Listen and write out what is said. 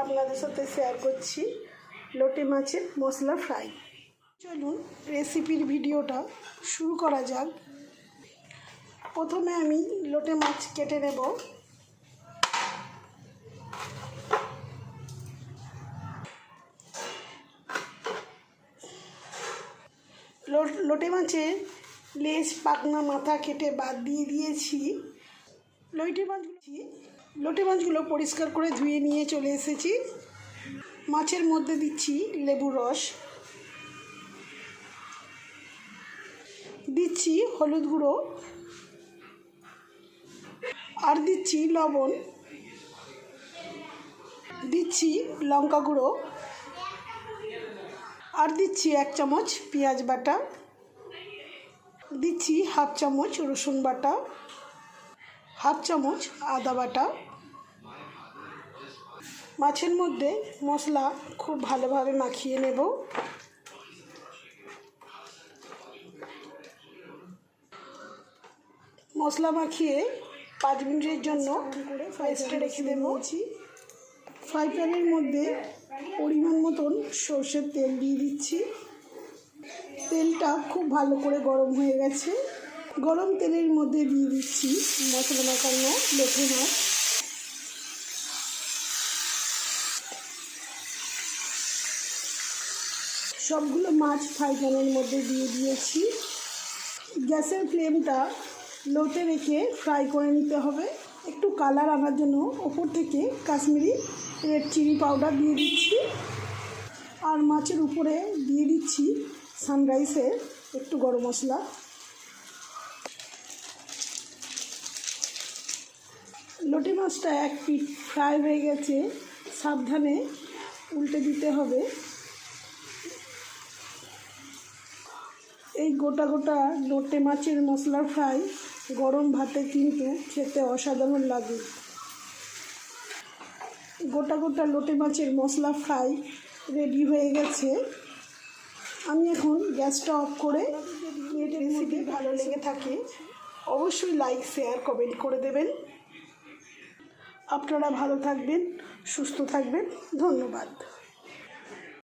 আপনাদের সাথে শেয়ার করছি লোটে মাছের মশলা ফ্রাই। চলুন রেসিপির ভিডিওটা শুরু করা যাক। প্রথমে আমি লোটে মাছ কেটে নেব। লোটে মাছের লেজ পাখনা মাথা কেটে বাদ দিয়ে দিয়েছি। লোটে মাছগুলো পরিষ্কার করে ধুয়ে নিয়ে চলে এসেছি। মাছের মধ্যে দিচ্ছি লেবুর রস, দিচ্ছি হলুদ গুঁড়ো, আর দিচ্ছি লবণ, দিচ্ছি লঙ্কা গুঁড়ো, আর দিচ্ছি 1 চামচ পেঁয়াজ বাটা, দিচ্ছি 1/2 চামচ রসুন বাটা, 1/2 চামচ আদা বাটা। মাছের মধ্যে মশলা খুব ভালোভাবে মাখিয়ে নেব। মশলা মাখিয়ে 5 মিনিটের জন্য রেস্টে রেখে দেবছি। ফ্রাই প্যানের মধ্যে পরিমাণ মতন সরষের তেল দিয়ে দিচ্ছি। তেলটা খুব ভালো করে গরম হয়ে গেছে। গরম তেলের মধ্যে দিয়ে দিচ্ছি মশলা মাখানো লোটে মাছ। সবগুলো মাছ ফ্রাই প্যানের মধ্যে দিয়ে দিয়েছি। গ্যাসের ফ্লেমটা লোতে রেখে ফ্রাই করে নিতে হবে। একটু কালার আনার জন্য ওপর থেকে কাশ্মীরি রেড চিলি পাউডার দিয়ে দিচ্ছি। আর মাছের উপরে দিয়ে দিচ্ছি সানরাইসের একটু গরম মশলা। লোটে মাছটা 1 পিঠ ফ্রাই হয়ে গেছে, সাবধানে উল্টে দিতে হবে। এই গোটা গোটা লোটে মাছের মশলা ফ্রাই গরম ভাতে কিন্তু খেতে অসাধারণ লাগে। গোটা গোটা লোটে মাছের মশলা ফ্রাই রেডি হয়ে গেছে। আমি এখন গ্যাসটা অফ করে, রেসিপি ভালো লেগে থাকে অবশ্যই লাইক শেয়ার কমেন্ট করে দেবেন। আপনারা ভালো থাকবেন, সুস্থ থাকবেন। ধন্যবাদ।